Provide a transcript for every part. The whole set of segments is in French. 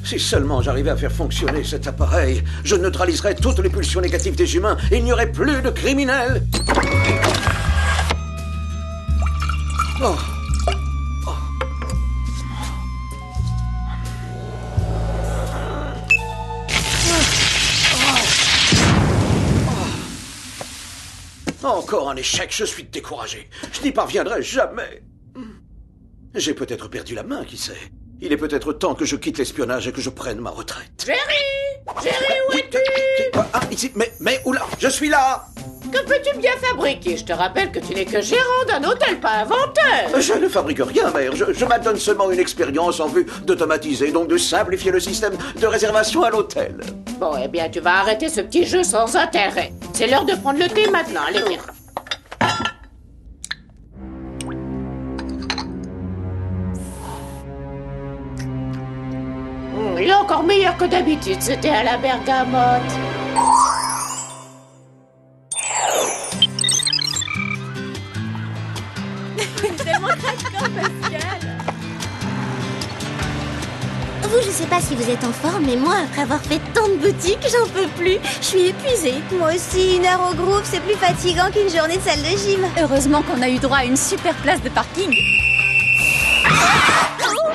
Si seulement j'arrivais à faire fonctionner cet appareil, je neutraliserais toutes les pulsions négatives des humains et il n'y aurait plus de criminels. Oh. Encore un échec, je suis découragé. Je n'y parviendrai jamais. J'ai peut-être perdu la main, qui sait. Il est peut-être temps que je quitte l'espionnage et que je prenne ma retraite. Jerry, où es-tu? Ici, mais oula, je suis là. Que peux-tu bien fabriquer? Je te rappelle que tu n'es que gérant d'un hôtel, pas inventeur. Je ne fabrique rien, mère. Je m'adonne seulement une expérience en vue d'automatiser, donc de simplifier le système de réservation à l'hôtel. Bon, eh bien, tu vas arrêter ce petit jeu sans intérêt. C'est l'heure de prendre le thé maintenant. Allez, viens. Il est encore meilleur que d'habitude. C'était à la bergamote. Tellement craquant, Pascal. Vous, je sais pas si vous êtes en forme, mais moi, après avoir fait tant de boutiques, j'en peux plus. Je suis épuisée. Moi aussi, 1 heure au groupe, c'est plus fatigant qu'une journée de salle de gym. Heureusement qu'on a eu droit à une super place de parking.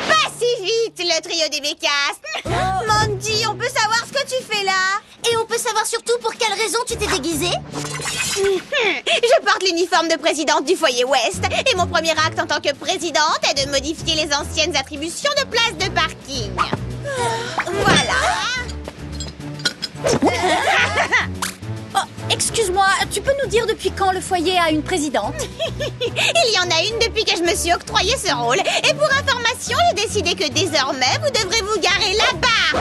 Pas si vite, le trio des bécasses. Mandy, on peut savoir ce que tu fais là? Et on peut savoir surtout pour quelle raison tu t'es déguisée? Je porte l'uniforme de présidente du foyer Ouest. Et mon premier acte en tant que présidente est de modifier les anciennes attributions de place de parking. Voilà. Oh, excuse-moi, tu peux nous dire depuis quand le foyer a une présidente? Il y en a une depuis que je me suis octroyé ce rôle. Et pour information, j'ai décidé que désormais, vous devrez vous garer là-bas.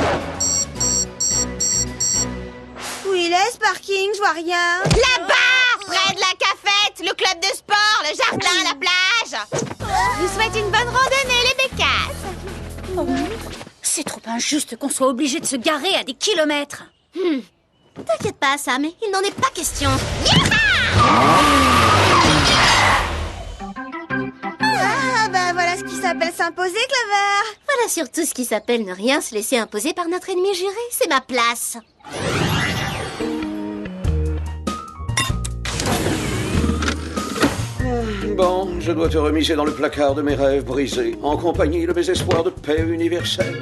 Où il est ce parking? Je vois rien. Là-bas, près de la cafette, le club de sport, le jardin, la plage. Je vous souhaite une bonne randonnée, les bécasses. Oh, c'est trop injuste qu'on soit obligé de se garer à des kilomètres. T'inquiète pas, Sam, il n'en est pas question. Ah, bah voilà ce qui s'appelle s'imposer, Clover. Voilà surtout ce qui s'appelle ne rien se laisser imposer par notre ennemi juré. C'est ma place. Bon, je dois te remiser dans le placard de mes rêves brisés, en compagnie de mes espoirs de paix universelle.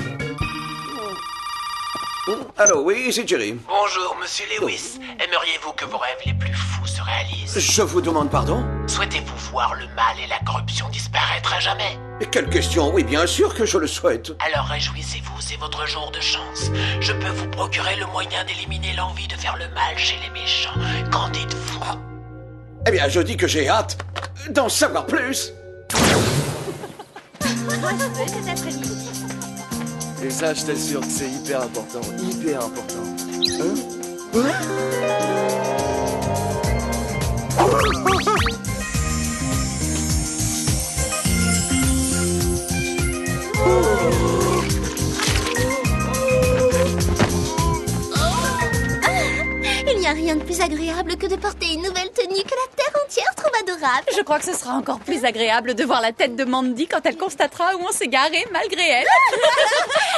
Allô, oui, c'est Jerry. Bonjour, monsieur Lewis. Aimeriez-vous que vos rêves les plus fous se réalisent? Je vous demande pardon? Souhaitez-vous voir le mal et la corruption disparaître à jamais? Et quelle question? Oui, bien sûr que je le souhaite. Alors réjouissez-vous, c'est votre jour de chance. Je peux vous procurer le moyen d'éliminer l'envie de faire le mal chez les méchants. Qu'en dites-vous? Eh bien, je dis que j'ai hâte d'en savoir plus. Et ça, je t'assure que c'est hyper important. Hyper important. Hein? Il n'y a rien de plus agréable que de porter une nouvelle tenue que la terre entière trouve adorable. Je crois que ce sera encore plus agréable de voir la tête de Mandy quand elle constatera où on s'est garé malgré elle.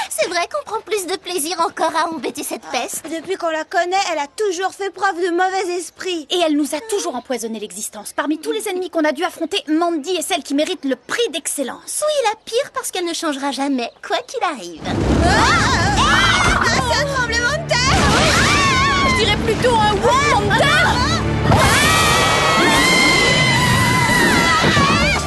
C'est vrai qu'on prend plus de plaisir encore à embêter cette peste. Depuis qu'on la connaît, elle a toujours fait preuve de mauvais esprit. Et elle nous a toujours empoisonné l'existence. Parmi tous les ennemis qu'on a dû affronter, Mandy est celle qui mérite le prix d'excellence. Oui, la pire parce qu'elle ne changera jamais, quoi qu'il arrive. C'est un tremblement de terre. Je dirais plutôt un mouvement de terre.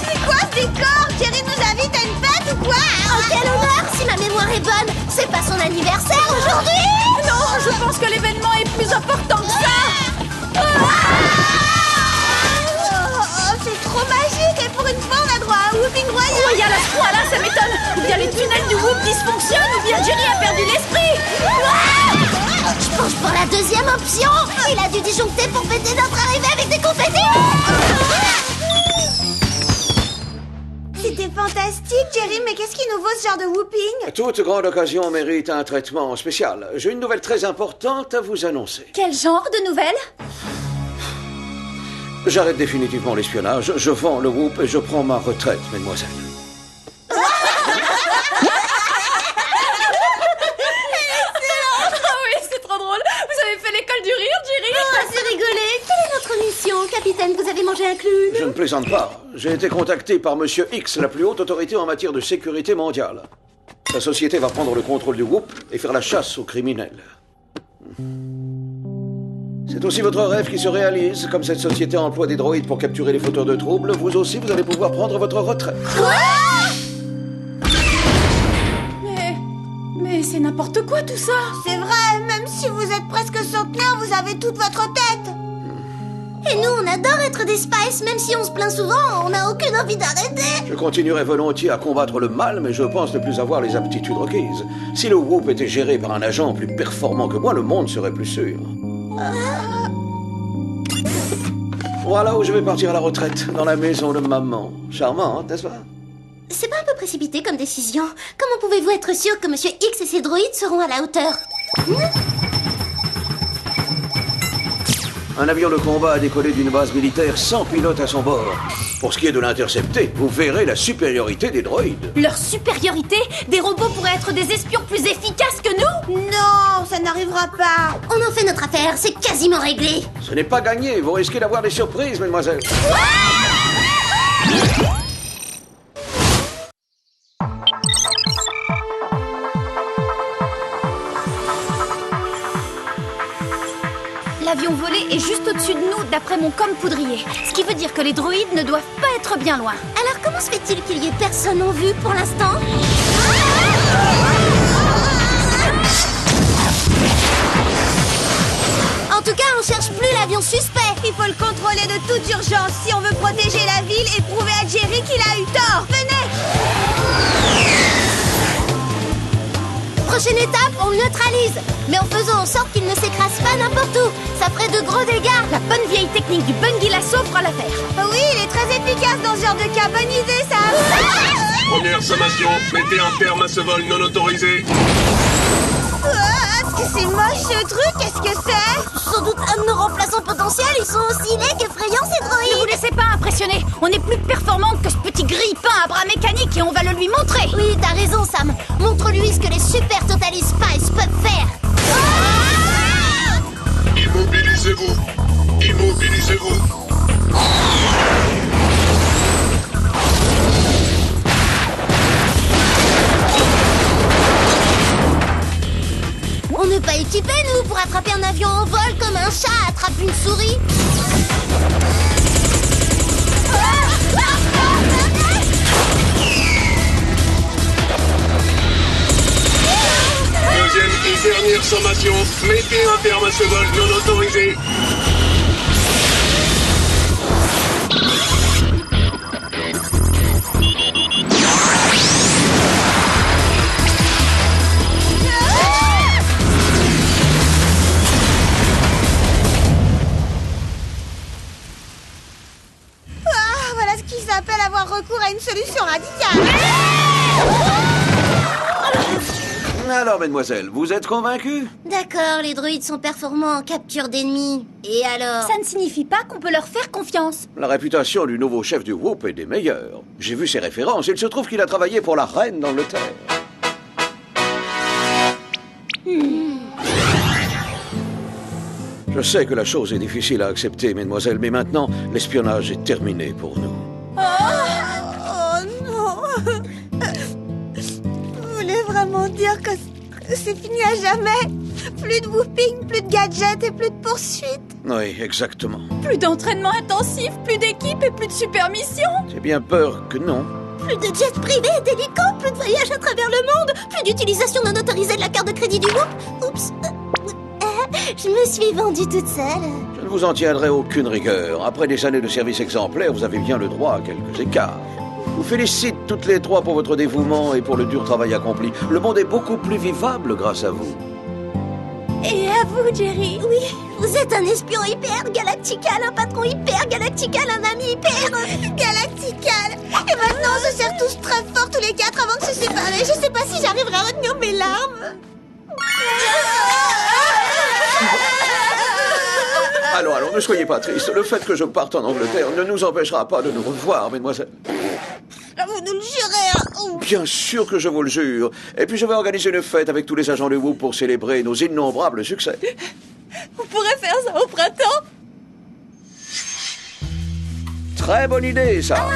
C'est quoi ce décor? Jerry nous invite à une fête ou quoi? Oh, quel honneur! Si ma mémoire est bonne, c'est pas son anniversaire aujourd'hui? Non, je pense que l'événement est plus important que ça. C'est trop magique et pour une fois on a droit à un whooping royal. Royal à ce point-là, ça m'étonne. Ou bien les tunnels du Whoop dysfonctionnent, ou bien Jerry a perdu l'esprit. Je penche pour la deuxième option. Il a dû disjoncter pour fêter notre arrivée avec des confettis. C'était fantastique, Jerry, mais qu'est-ce qui nous vaut ce genre de whooping? Toute grande occasion mérite un traitement spécial. J'ai une nouvelle très importante à vous annoncer. Quel genre de nouvelles? J'arrête définitivement l'espionnage, je vends le Whoop et je prends ma retraite, mesdemoiselles. c'est inclus. Je ne plaisante pas. J'ai été contacté par Monsieur X, la plus haute autorité en matière de sécurité mondiale. La société va prendre le contrôle du Whoop et faire la chasse aux criminels. C'est aussi votre rêve qui se réalise. Comme cette société emploie des droïdes pour capturer les fauteurs de troubles, vous aussi, vous allez pouvoir prendre votre retraite. Mais c'est n'importe quoi tout ça. C'est vrai, même si vous êtes presque centenaire, vous avez toute votre tête. Et nous, on adore être des Spice, même si on se plaint souvent, on n'a aucune envie d'arrêter. Je continuerai volontiers à combattre le mal, mais je pense ne plus avoir les aptitudes requises. Si le Whoop était géré par un agent plus performant que moi, le monde serait plus sûr. Voilà où je vais partir à la retraite, dans la maison de maman. Charmante, n'est-ce pas? C'est pas un peu précipité comme décision? Comment pouvez-vous être sûr que Monsieur X et ses droïdes seront à la hauteur? Un avion de combat a décollé d'une base militaire sans pilote à son bord. Pour ce qui est de l'intercepter, vous verrez la supériorité des droïdes. Leur supériorité? Des robots pourraient être des espions plus efficaces que nous? Non, ça n'arrivera pas. On en fait notre affaire, c'est quasiment réglé. Ce n'est pas gagné, vous risquez d'avoir des surprises, mesdemoiselles. L'avion volé est juste au-dessus de nous, d'après mon com poudrier. Ce qui veut dire que les droïdes ne doivent pas être bien loin. Alors comment se fait-il qu'il y ait personne en vue pour l'instant? En tout cas, on cherche plus l'avion suspect. Il faut le contrôler de toute urgence si on veut protéger la ville et prouver à Jerry qu'il a eu tort. Venez! Prochaine étape, on le neutralise. Mais en faisant en sorte qu'il ne s'écrase pas n'importe où. Ça ferait de gros dégâts. La bonne vieille technique du bungee lasso fera l'affaire. Oui, il est très efficace dans ce genre de cas. Bonne idée, ça. Première sommation, mettez un terme à ce vol non autorisé. Est-ce que c'est moche ce truc? Qu'est-ce que c'est? Sans doute un de nos remplaçants potentiels. Ils sont aussi laids qu'effrayants, ces Ne vous droïdes. laissez pas impressionner. On est plus performant que ce petit grille-pain à bras mécanique et on va le lui montrer. Oui, t'as raison, Sam. Montre-lui ce que les Super Totally Spice peuvent faire. Immobilisez-vous. Immobilisez-vous. On n'est pas équipés, nous, pour attraper un avion en vol comme un chat attrape une souris. Deuxième et dernière sommation, mettez un terme à ce vol non autorisé. Voilà ce qui s'appelle avoir recours à une solution radicale. Alors, mesdemoiselles, vous êtes convaincus? D'accord, les droïdes sont performants en capture d'ennemis. Et alors? Ça ne signifie pas qu'on peut leur faire confiance. La réputation du nouveau chef du Whoop est des meilleures. J'ai vu ses références. Il se trouve qu'il a travaillé pour la reine d'Angleterre. Je sais que la chose est difficile à accepter, mesdemoiselles, mais maintenant, l'espionnage est terminé pour nous. Oh non. Vous voulez vraiment dire que c'est fini à jamais? Plus de whooping, plus de gadgets et plus de poursuites? Oui, exactement. Plus d'entraînement intensif, plus d'équipe et plus de super missions. J'ai bien peur que non. Plus de jets privés et d'hélicos, plus de voyages à travers le monde, plus d'utilisation non autorisée de la carte de crédit du Whoop. Oups. Je me suis vendue toute seule. Je ne vous en tiendrai aucune rigueur. Après des années de service exemplaire, vous avez bien le droit à quelques écarts. Je vous félicite toutes les trois pour votre dévouement et pour le dur travail accompli. Le monde est beaucoup plus vivable grâce à vous. Et à vous, Jerry. Oui, vous êtes un espion hyper galactical, un patron hyper galactical, un ami hyper... Galactical. Et maintenant, on se serre tous très fort tous les quatre avant de se séparer. Je sais pas si j'arriverai à retenir mes larmes. Allons, ne soyez pas tristes. Le fait que je parte en Angleterre ne nous empêchera pas de nous revoir, mesdemoiselles. Vous nous le jurez, hein? Bien sûr que je vous le jure. Et puis je vais organiser une fête avec tous les agents de Whoop pour célébrer nos innombrables succès. On pourrait faire ça au printemps. très bonne idée, ça.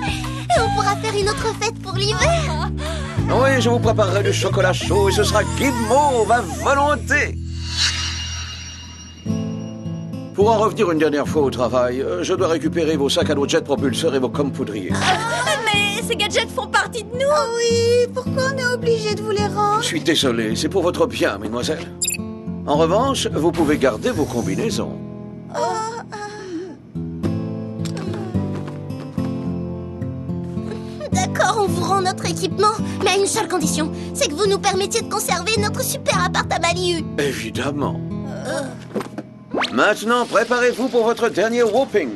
Et on pourra faire une autre fête pour l'hiver. Oui, je vous préparerai du chocolat chaud et ce sera guimauve à volonté. Pour en revenir une dernière fois au travail, je dois récupérer vos sacs à dos jet propulseurs et vos commes poudriers. Mais ces gadgets font partie de nous. Oh oui, pourquoi on est obligé de vous les rendre? Je suis désolé, c'est pour votre bien, mesdemoiselles. En revanche, vous pouvez garder vos combinaisons. D'accord, on vous rend notre équipement, mais à une seule condition, c'est que vous nous permettiez de conserver notre super appart à Malihu. Évidemment. Maintenant, préparez-vous pour votre dernier whooping.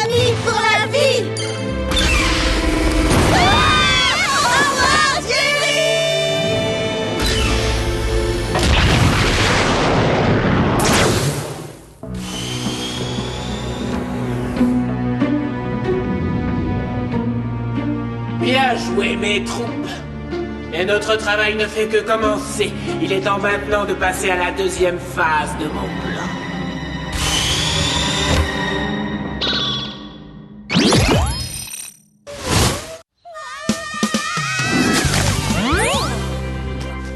Amis pour la vie. Bien joué, mes troupes. Et notre travail ne fait que commencer. Il est temps maintenant de passer à la deuxième phase de mon plan.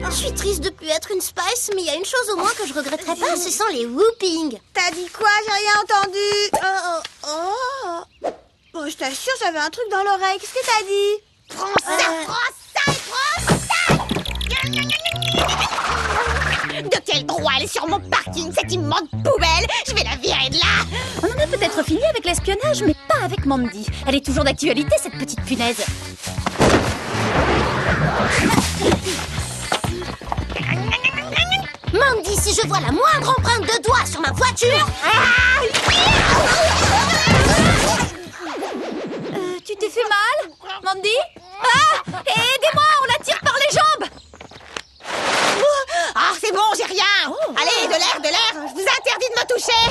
Je suis triste de plus être une Spice, mais il y a une chose au moins que je regretterais pas, ce sont les whoopings. T'as dit quoi? J'ai rien entendu. Bon, je t'assure, j'avais un truc dans l'oreille. Qu'est-ce que t'as dit? Prends ça, prends ça, prends ça! De quel droit elle est sur mon parking, cette immense poubelle? Je vais la virer de là! On en a peut-être fini avec l'espionnage, mais pas avec Mandy. Elle est toujours d'actualité, cette petite punaise. Mandy, si je vois la moindre empreinte de doigt sur ma voiture... Tu t'es fait mal, Mandy? Ah! Aidez-moi, on la tire par les jambes! Ah, c'est bon, j'ai rien! Allez, de l'air! Je vous interdis de me toucher!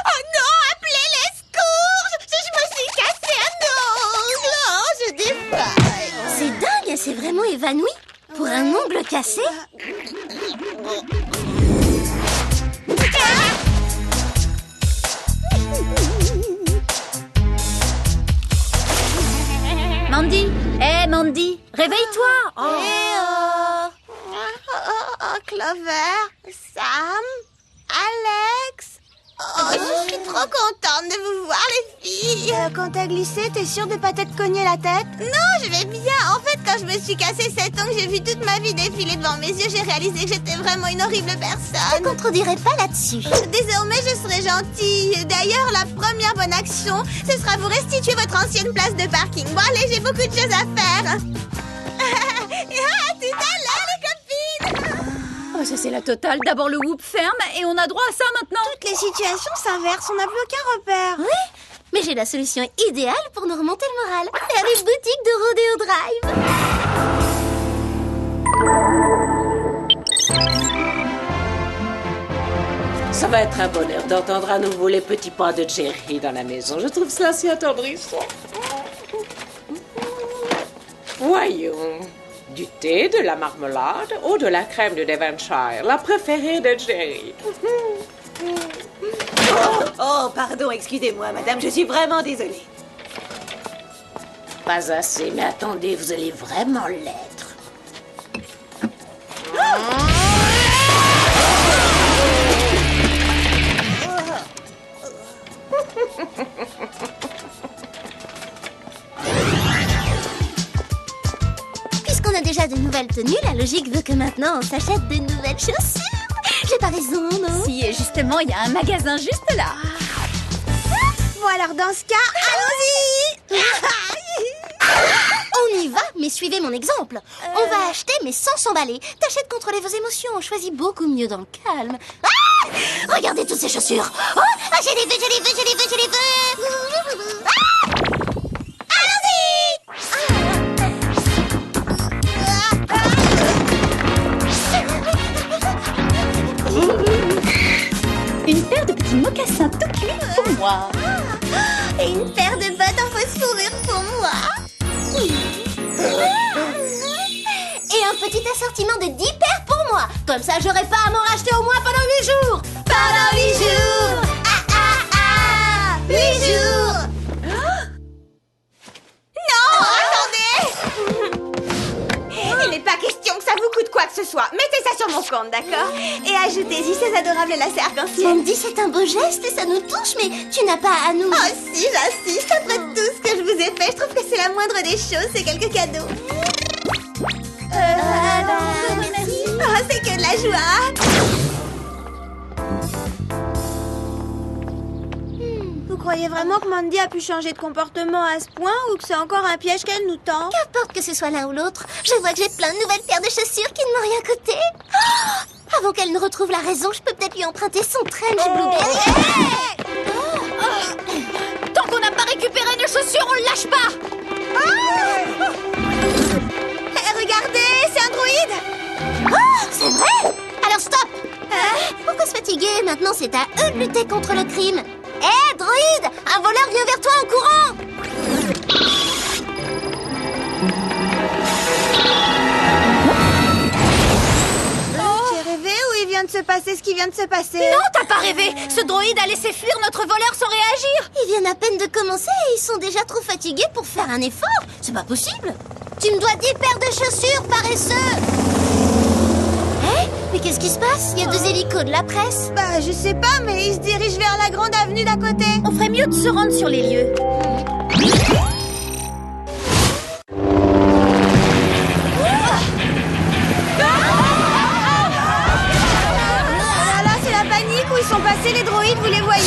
Oh non, appelez les secours! Je me suis cassé un ongle! Oh, je défaille! C'est dingue, elle s'est vraiment évanouie. Pour un ongle cassé. Mandy! Hé, Mandy! Réveille-toi! Clover, Sam, Alex. Oh, je suis trop contente de vous voir, les filles. Quand t'as glissé, t'es sûre de pas t'être cogné la tête? Non, je vais bien. En fait, quand je me suis cassé cet ongle, j'ai vu toute ma vie défiler devant mes yeux. J'ai réalisé que j'étais vraiment une horrible Je personne. contredirai pas là-dessus. Désormais, je serai gentille. D'ailleurs, la première bonne action, ce sera vous restituer votre ancienne place de parking. Bon, allez, j'ai beaucoup de choses à faire. Et à tout à l'heure, les copines. Oh, ça c'est la totale. D'abord le whoop ferme et on a droit à ça maintenant. Toutes les situations s'inversent, on n'a plus aucun repère. Oui, mais j'ai la solution idéale pour nous remonter le moral. Faire une boutique de Rodeo Drive. Ça va être un bonheur d'entendre à nouveau les petits pas de Jerry dans la maison. Je trouve ça si attendrissant. Voyons. Du thé, de la marmelade ou de la crème de Devonshire, la préférée de Jerry. Oh, pardon, excusez-moi, madame, je suis vraiment désolée. Pas assez, mais attendez, vous allez vraiment l'être. Puisqu'on a déjà de nouvelles tenues, la logique veut que maintenant on s'achète de nouvelles chaussures. J'ai pas raison, non? Si, et justement, il y a un magasin juste là. Bon, alors dans ce cas, allons-y. On y va, mais suivez mon exemple. On va acheter, mais sans s'emballer. T'achètes contrôler vos émotions, on choisit beaucoup mieux dans le calme. Ah! Regardez toutes ces chaussures. Oh, ah, je les veux. Ah! Une paire de petits mocassins tout cuits pour moi. Et une paire de bottes en fausse fourrure pour moi. Et un petit assortiment de 10 paires pour moi. Comme ça, j'aurai pas à m'en racheter au moins pendant 8 jours. Pendant 8 jours. que ce soit. Mettez ça sur mon compte, d'accord? Et ajoutez-y ces adorables lacets arc-en-ciel. Mandy, c'est un beau geste et ça nous touche, mais tu n'as pas à nous. Oh si, j'insiste. Après tout ce que je vous ai fait, je trouve que c'est la moindre des choses. C'est quelques cadeaux. Merci. Oh, c'est que de la joie. Vous croyez vraiment que Mandy a pu changer de comportement à ce point ou que c'est encore un piège qu'elle nous tend? Qu'importe que ce soit l'un ou l'autre, je vois que j'ai plein de nouvelles paires de chaussures qui ne m'ont rien coûté. Oh, avant qu'elle ne retrouve la raison, je peux peut-être lui emprunter son trench Blueberry. Tant qu'on n'a pas récupéré nos chaussures, on le lâche pas. Regardez, c'est un droïde. Oh, c'est vrai? Alors stop. Pourquoi se fatiguer? Maintenant, c'est à eux de lutter contre le crime. Hé, droïde! Un voleur vient vers toi en courant! J'ai rêvé ou il vient de se passer ce qui vient de se passer? Non, t'as pas rêvé. Ce droïde a laissé fuir notre voleur sans réagir. Ils viennent à peine de commencer et ils sont déjà trop fatigués pour faire un effort. C'est pas possible. Tu me dois 10 paires de chaussures, paresseux! Hé, mais qu'est-ce qui se passe? Il y a 2 hélicos de la presse. Bah, je sais pas, mais il se dirige vers la grande avenue d'à côté. On ferait mieux de se rendre sur les lieux. Là, c'est la panique où ils sont passés, les droïdes, vous les voyez?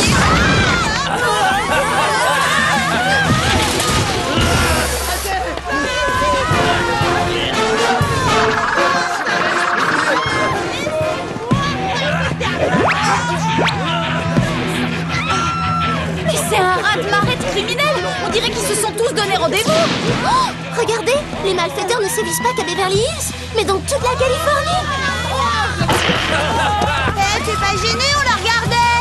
Mais c'est un raz-de-marée de criminels. On dirait qu'ils se sont tous donné rendez-vous. Oh, regardez, les malfaiteurs ne sévissent pas qu'à Beverly Hills, mais dans toute la Californie. T'es pas gêné, on la regardait.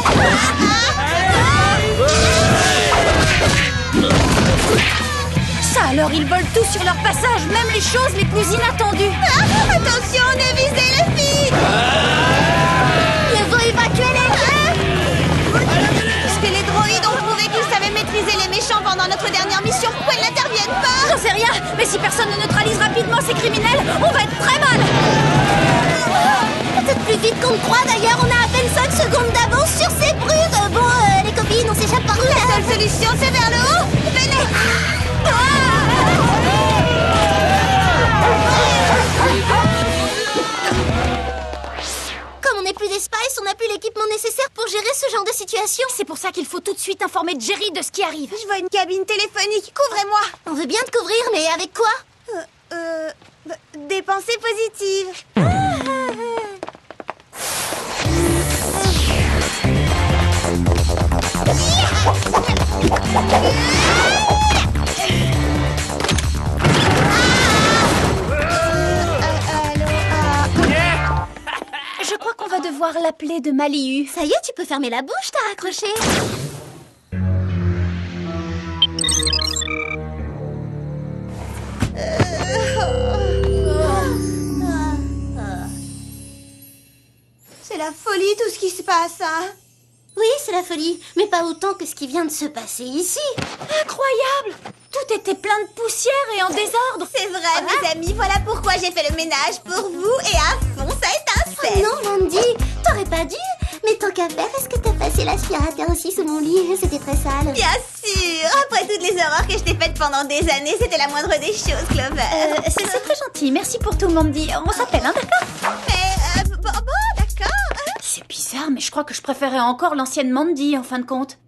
Ça alors, ils volent tout sur leur passage, même les choses les plus inattendues. Attention, on est visé, les filles. Il faut évacuer les lieux. Puisque les droïdes ont prouvé qu'ils savaient maîtriser les méchants pendant notre dernière mission, pourquoi ils n'interviennent pas? J'en sais rien, mais si personne ne neutralise rapidement ces criminels, on va être très mal. Peut-être plus vite qu'on ne croit d'ailleurs, on a à peine 5 secondes d'avance sur ces brutes. Les copines, on s'échappe par où là? La seule solution, c'est vers le haut. Venez. Comme on n'est plus des Spice, on n'a plus l'équipement nécessaire pour gérer ce genre de situation. C'est pour ça qu'il faut tout de suite informer Jerry de ce qui arrive. Je vois une cabine téléphonique, couvrez-moi. On veut bien te couvrir, mais avec quoi? Des pensées positives. Je crois qu'on va devoir l'appeler de Malihu. Ça y est, tu peux fermer la bouche, t'as raccroché. C'est la folie tout ce qui se passe, hein. Oui, c'est la folie, mais pas autant que ce qui vient de se passer ici. Incroyable! Tout était plein de poussière et en désordre. C'est vrai, mes amis, voilà pourquoi j'ai fait le ménage pour vous et à fond, ça étincelle. Non, Mandy, t'aurais pas dû. Mais tant qu'à faire, est-ce que t'as passé l'aspirateur aussi sous mon lit? C'était très sale. Bien sûr. Après toutes les horreurs que je t'ai faites pendant des années, c'était la moindre des choses, Clover. C'est très gentil, merci pour tout, Mandy. On s'appelle, hein, d'accord? Mais, bon, d'accord. C'est bizarre, mais je crois que je préférais encore l'ancienne Mandy, en fin de compte.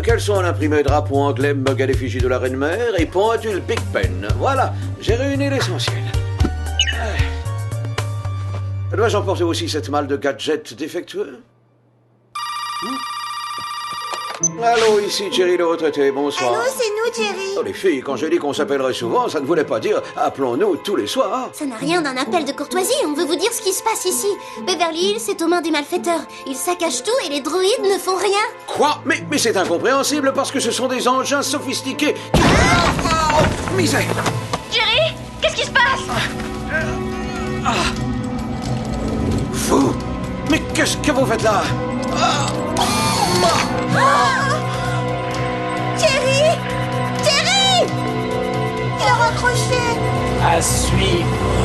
Quels sont l'imprimé drapeau anglais, mug à l'effigie de la reine-mère et pendule Big Pen. Voilà, j'ai réuni l'essentiel. Dois-je emporter aussi cette malle de gadgets défectueux? Allô, ici Jerry le retraité, bonsoir. Allô, c'est nous, Jerry. Oh, les filles, quand j'ai dit qu'on s'appellerait souvent, ça ne voulait pas dire appelons-nous tous les soirs. Ça n'a rien d'un appel de courtoisie, on veut vous dire ce qui se passe ici. Beverly Hills est aux mains des malfaiteurs. Ils saccagent tout et les droïdes ne font rien. Quoi? Mais c'est incompréhensible parce que ce sont des engins sophistiqués qui... Oh, misère! Jerry, qu'est-ce qui se passe? Vous? Mais qu'est-ce que vous faites là? Jerry! Jerry! accroché. À suivre.